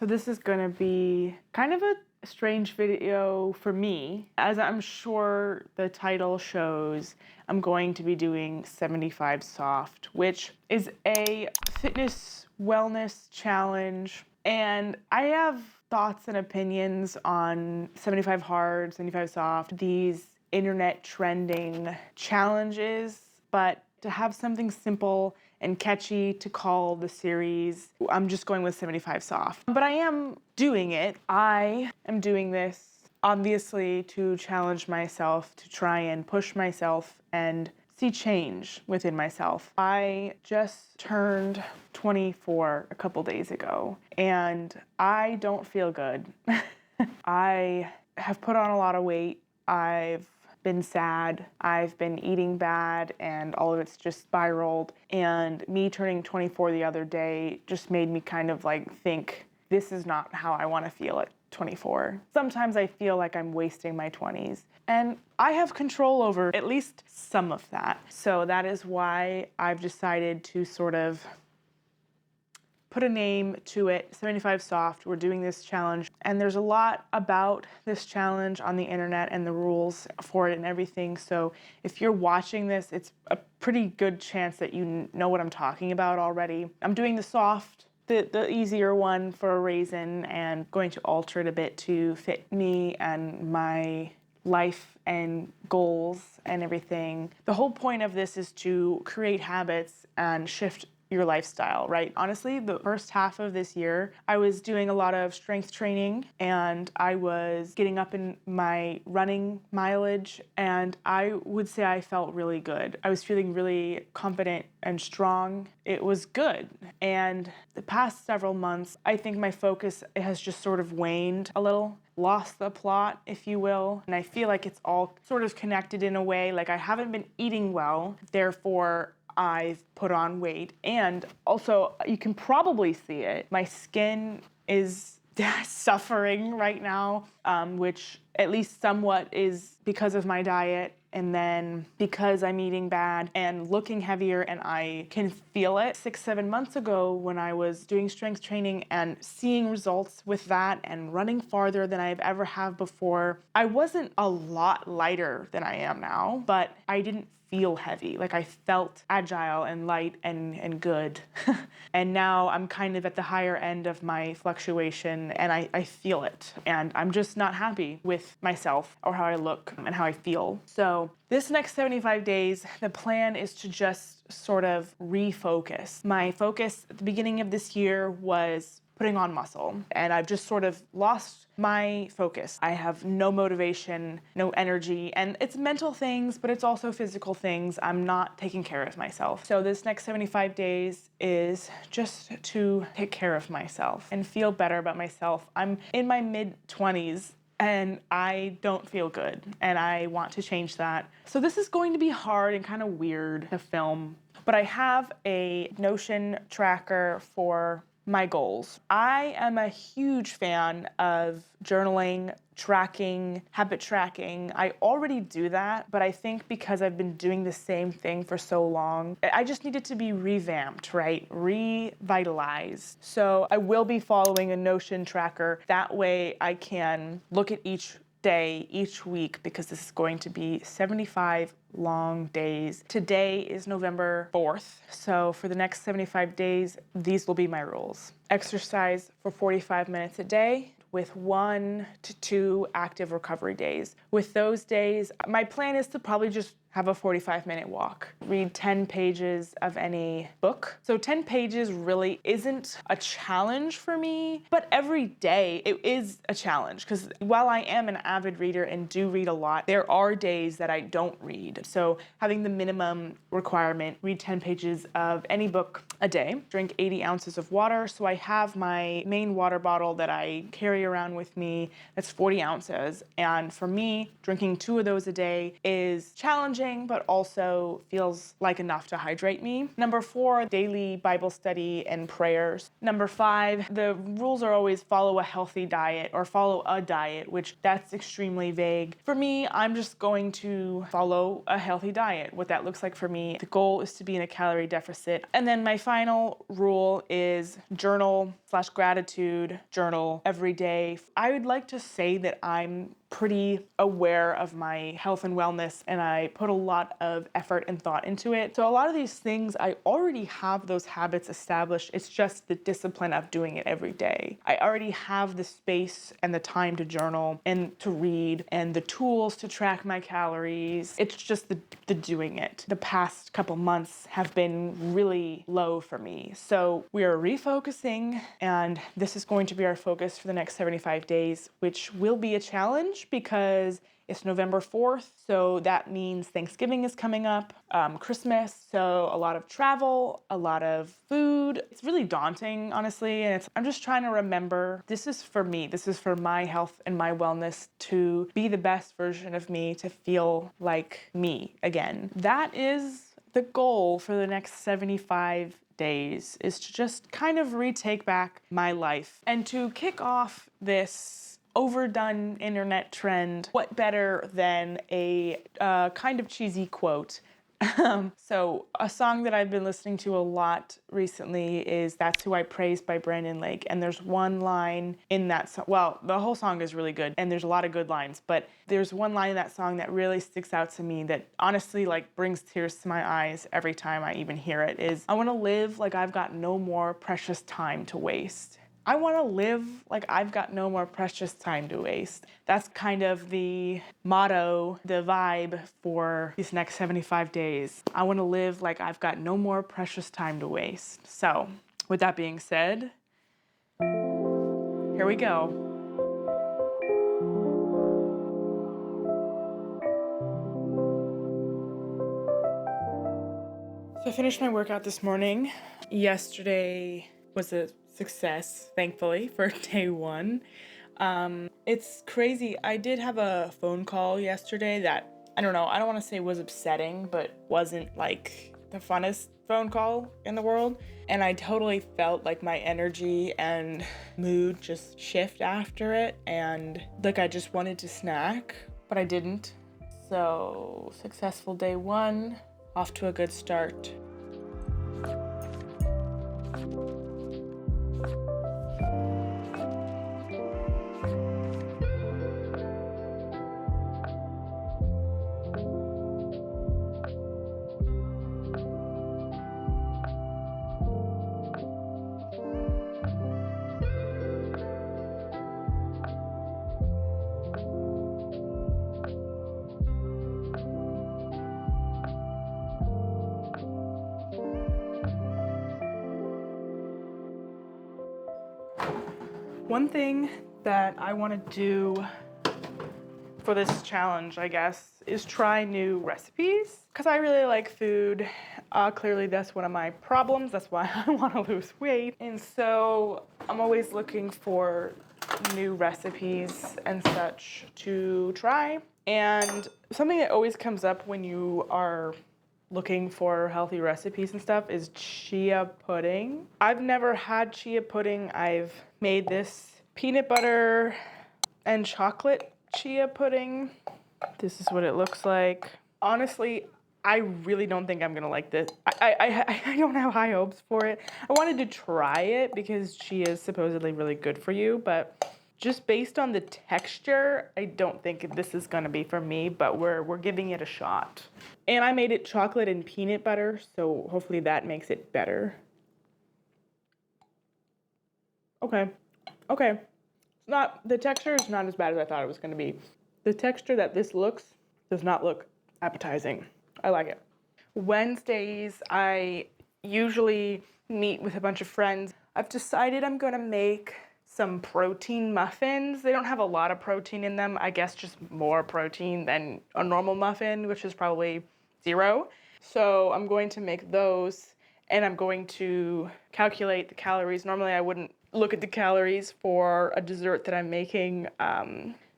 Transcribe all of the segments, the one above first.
So this is gonna be kind of a strange video for me. As I'm sure the title shows, I'm going to be doing 75 soft, which is a fitness wellness challenge. And I have thoughts and opinions on 75 hard, 75 soft, these internet trending challenges, but to have something simple and catchy to call the series, I'm just going with 75 soft. But I am doing it. I am doing this obviously to challenge myself, to try and push myself and see change within myself. I just turned 24 a couple days ago, and I don't feel good. I have put on a lot of weight. I've been sad, I've been eating bad, and all of it's just spiraled. And me turning 24 the other day just made me kind of like think, this is not how I want to feel at 24. Sometimes I feel like I'm wasting my 20s, and I have control over at least some of that. So that is why I've decided to sort of put a name to it, 75 soft. We're doing this challenge, and there's a lot about this challenge on the internet and the rules for it and everything. So if you're watching this, it's a pretty good chance that you know what I'm talking about already. I'm doing the soft, the easier one for a reason, and going to alter it a bit to fit me and my life and goals and everything. The whole point of this is to create habits and shift your lifestyle, right? Honestly, the first half of this year, I was doing a lot of strength training, and I was getting up in my running mileage, and I would say I felt really good. I was feeling really confident and strong. It was good. And the past several months, I think my focus has just sort of waned a little, lost the plot, if you will. And I feel like it's all sort of connected in a way. Like I haven't been eating well, therefore I've put on weight. And also, you can probably see it, my skin is suffering right now, which at least somewhat is because of my diet, and then because I'm eating bad and looking heavier, and I can feel it. 6-7 months ago when I was doing strength training and seeing results with that and running farther than I've ever have before, I wasn't a lot lighter than I am now, but I didn't feel heavy. Like I felt agile and light and good. And now I'm kind of at the higher end of my fluctuation, and I feel it. And I'm just not happy with myself or how I look and how I feel. So this next 75 days, the plan is to just sort of refocus. My focus at the beginning of this year was putting on muscle, and I've just sort of lost my focus. I have no motivation, no energy, and it's mental things, but it's also physical things. I'm not taking care of myself. So this next 75 days is just to take care of myself and feel better about myself. I'm in my mid-20s, and I don't feel good, and I want to change that. So this is going to be hard and kind of weird to film, but I have a Notion tracker for my goals. I am a huge fan of journaling, tracking, habit tracking. I already do that, but I think because I've been doing the same thing for so long, I just need it to be revamped, right? Revitalized. So I will be following a Notion tracker. That way I can look at each day, each week, because this is going to be 75 long days. Today is November 4th, so for the next 75 days, these will be my rules. Exercise for 45 minutes a day with 1 to 2 active recovery days. With those days, my plan is to probably just have a 45-minute walk, read 10 pages of any book. So 10 pages really isn't a challenge for me, but every day it is a challenge, because while I am an avid reader and do read a lot, there are days that I don't read. So having the minimum requirement, read 10 pages of any book a day, drink 80 ounces of water. So I have my main water bottle that I carry around with me, that's 40 ounces. And for me, drinking 2 of those a day is challenging, challenging, but also feels like enough to hydrate me. Number 4, daily Bible study and prayers. Number 5, the rules are always follow a healthy diet or follow a diet, which that's extremely vague. For me, I'm just going to follow a healthy diet. What that looks like for me, the goal is to be in a calorie deficit. And then my final rule is journal/gratitude journal every day. I would like to say that I'm pretty aware of my health and wellness, and I put a lot of effort and thought into it. So a lot of these things, I already have those habits established. It's just the discipline of doing it every day. I already have the space and the time to journal and to read and the tools to track my calories. It's just the doing it. The past couple months have been really low for me. So we are refocusing, and this is going to be our focus for the next 75 days, which will be a challenge because it's November 4th, so that means Thanksgiving is coming up, Christmas, so a lot of travel, a lot of food. It's really daunting, honestly, and I'm just trying to remember, this is for me, this is for my health and my wellness, to be the best version of me, to feel like me again. That is the goal for the next 75 days, is to just kind of retake back my life. And to kick off this overdone internet trend, what better than a kind of cheesy quote? So a song that I've been listening to a lot recently is That's Who I Praise by Brandon Lake. And there's one line in that song, well, the whole song is really good and there's a lot of good lines, but there's one line in that song that really sticks out to me that honestly like brings tears to my eyes every time I even hear it, is I want to live like I've got no more precious time to waste. I want to live like I've got no more precious time to waste. That's kind of the motto, the vibe for these next 75 days. I want to live like I've got no more precious time to waste. So, with that being said, here we go. So I finished my workout this morning. Yesterday was a success, thankfully, for day 1. It's crazy. I did have a phone call yesterday that, I don't know, I don't want to say was upsetting, but wasn't like the funnest phone call in the world. And I totally felt like my energy and mood just shift after it. And like I just wanted to snack, but I didn't. So successful day 1, off to a good start. One thing that I want to do for this challenge, I guess, is try new recipes. Because I really like food. Clearly that's one of my problems. That's why I want to lose weight. And so I'm always looking for new recipes and such to try. And something that always comes up when you are looking for healthy recipes and stuff is chia pudding. I've never had chia pudding. I've made this peanut butter and chocolate chia pudding. This is what it looks like. Honestly, I really don't think I'm gonna like this. I don't have high hopes for it. I wanted to try it because chia is supposedly really good for you, but just based on the texture, I don't think this is gonna be for me, but we're giving it a shot. And I made it chocolate and peanut butter, so hopefully that makes it better. Okay. The texture is not as bad as I thought it was gonna be. The texture that this looks does not look appetizing. I like it. Wednesdays, I usually meet with a bunch of friends. I've decided I'm gonna make some protein muffins. They don't have a lot of protein in them. I guess just more protein than a normal muffin, which is probably 0. So I'm going to make those, and I'm going to calculate the calories. Normally I wouldn't look at the calories for a dessert that I'm making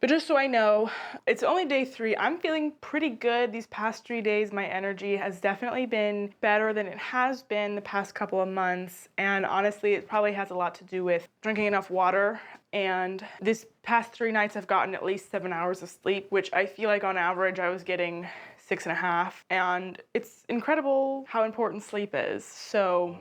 But just so I know, it's only day 3. I'm feeling pretty good. These past 3 days, my energy has definitely been better than it has been the past couple of months. And honestly, it probably has a lot to do with drinking enough water. And this past 3 nights, I've gotten at least 7 hours of sleep, which I feel like on average, I was getting 6.5. And it's incredible how important sleep is. So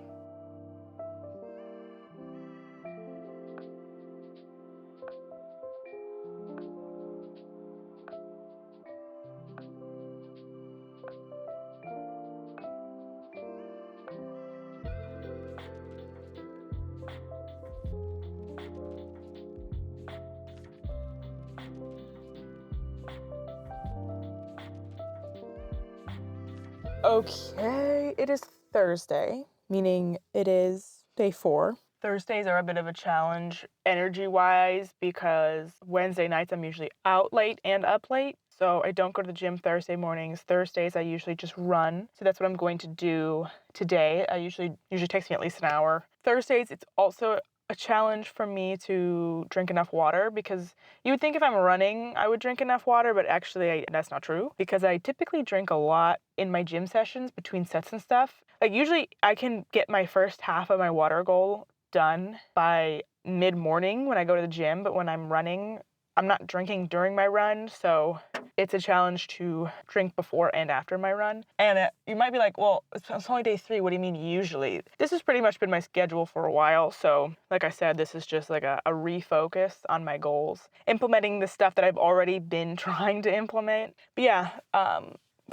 okay, it is Thursday, meaning it is day 4. Thursdays are a bit of a challenge energy-wise because Wednesday nights I'm usually out late and up late. So I don't go to the gym Thursday mornings. Thursdays I usually just run. So that's what I'm going to do today. Usually takes me at least an hour. Thursdays, it's also a challenge for me to drink enough water because you would think if I'm running, I would drink enough water, but actually that's not true because I typically drink a lot in my gym sessions between sets and stuff. Like usually I can get my first half of my water goal done by mid-morning when I go to the gym, but when I'm running, I'm not drinking during my run, so it's a challenge to drink before and after my run. And you might be like, well, it's only day 3. What do you mean usually? This has pretty much been my schedule for a while. So like I said, this is just like a refocus on my goals, implementing the stuff that I've already been trying to implement. But yeah,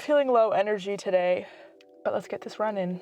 feeling low energy today, but let's get this run in.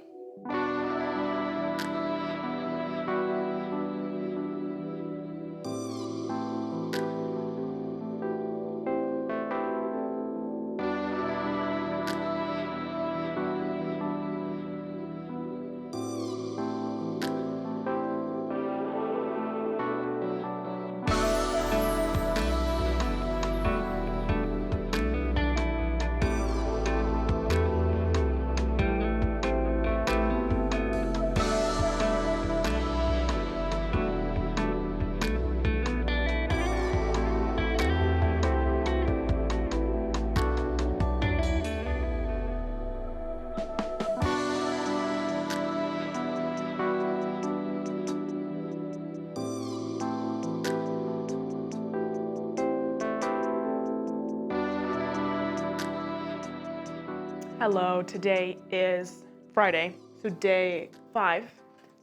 Hello, today is Friday, so day 5.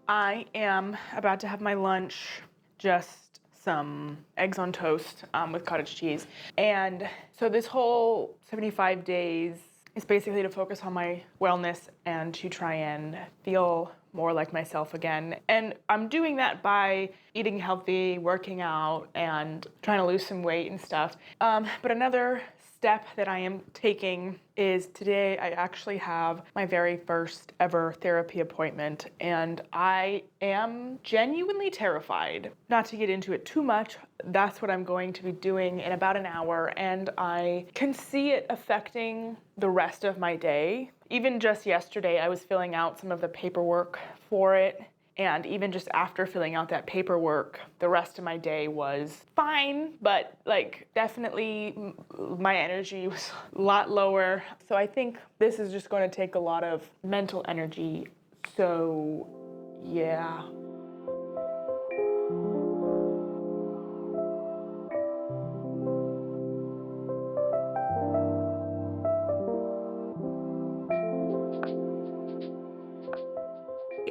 I am about to have my lunch, just some eggs on toast with cottage cheese. And so this whole 75 days is basically to focus on my wellness and to try and feel more like myself again. And I'm doing that by eating healthy, working out, and trying to lose some weight and stuff. But another step that I am taking is today I actually have my very first ever therapy appointment, and I am genuinely terrified. Not to get into it too much, that's what I'm going to be doing in about an hour, and I can see it affecting the rest of my day. Even just yesterday, I was filling out some of the paperwork for it. And even just after filling out that paperwork, the rest of my day was fine, but like definitely my energy was a lot lower. So I think this is just going to take a lot of mental energy. So yeah.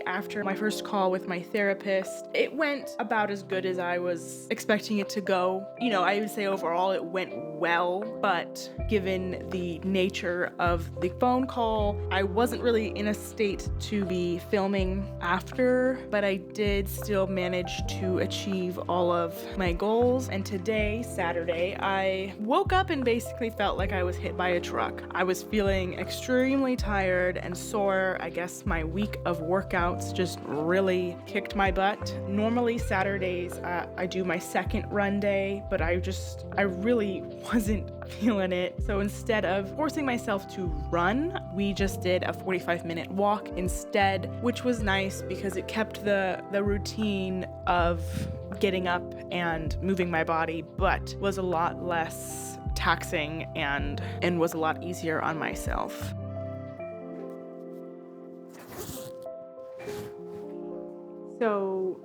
After my first call with my therapist, it went about as good as I was expecting it to go. You know, I would say overall it went well, but given the nature of the phone call, I wasn't really in a state to be filming after, but I did still manage to achieve all of my goals. And today, Saturday, I woke up and basically felt like I was hit by a truck. I was feeling extremely tired and sore. I guess my week of workouts just really kicked my butt. Normally Saturdays, I do my second run day, but I really wasn't feeling it. So instead of forcing myself to run, we just did a 45-minute walk instead, which was nice because it kept the routine of getting up and moving my body, but was a lot less taxing and was a lot easier on myself. So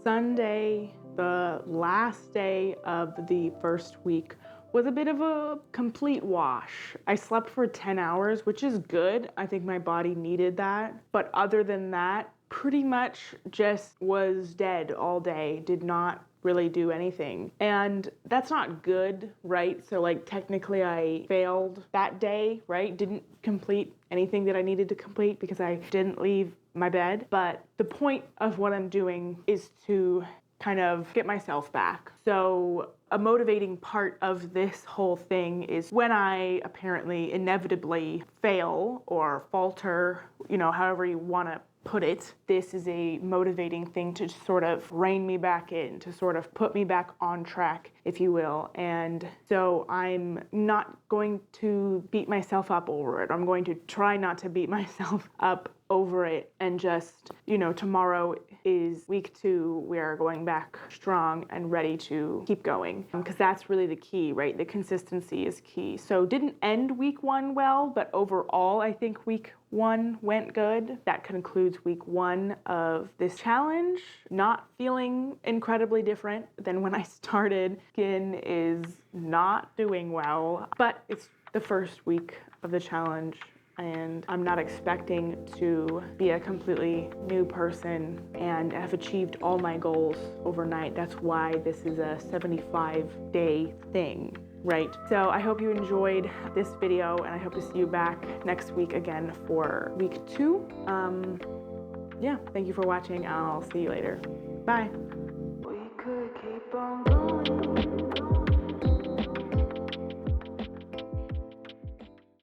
Sunday, the last day of the first week, was a bit of a complete wash. I slept for 10 hours, which is good. I think my body needed that. But other than that, pretty much just was dead all day, did not really do anything. And that's not good, right? So like technically I failed that day, right? Didn't complete anything that I needed to complete because I didn't leave my bed. But the point of what I'm doing is to kind of get myself back. So a motivating part of this whole thing is when I apparently inevitably fail or falter, you know, however you want to put it, this is a motivating thing to sort of rein me back in, to sort of put me back on track, if you will. And so I'm not going to beat myself up over it. I'm going to try not to beat myself up over it, and just, you know, tomorrow is week 2. We are going back strong and ready to keep going, because that's really the key, right? The consistency is key. So didn't end week 1 well, but overall I think week 1 went good. That concludes week 1 of this challenge. Not feeling incredibly different than when I started. Skin is not doing well, but it's the first week of the challenge, and I'm not expecting to be a completely new person and have achieved all my goals overnight. That's why this is a 75-day thing, right? So I hope you enjoyed this video, and I hope to see you back next week again for week 2. Yeah, thank you for watching. I'll see you later. Bye. We could keep on going.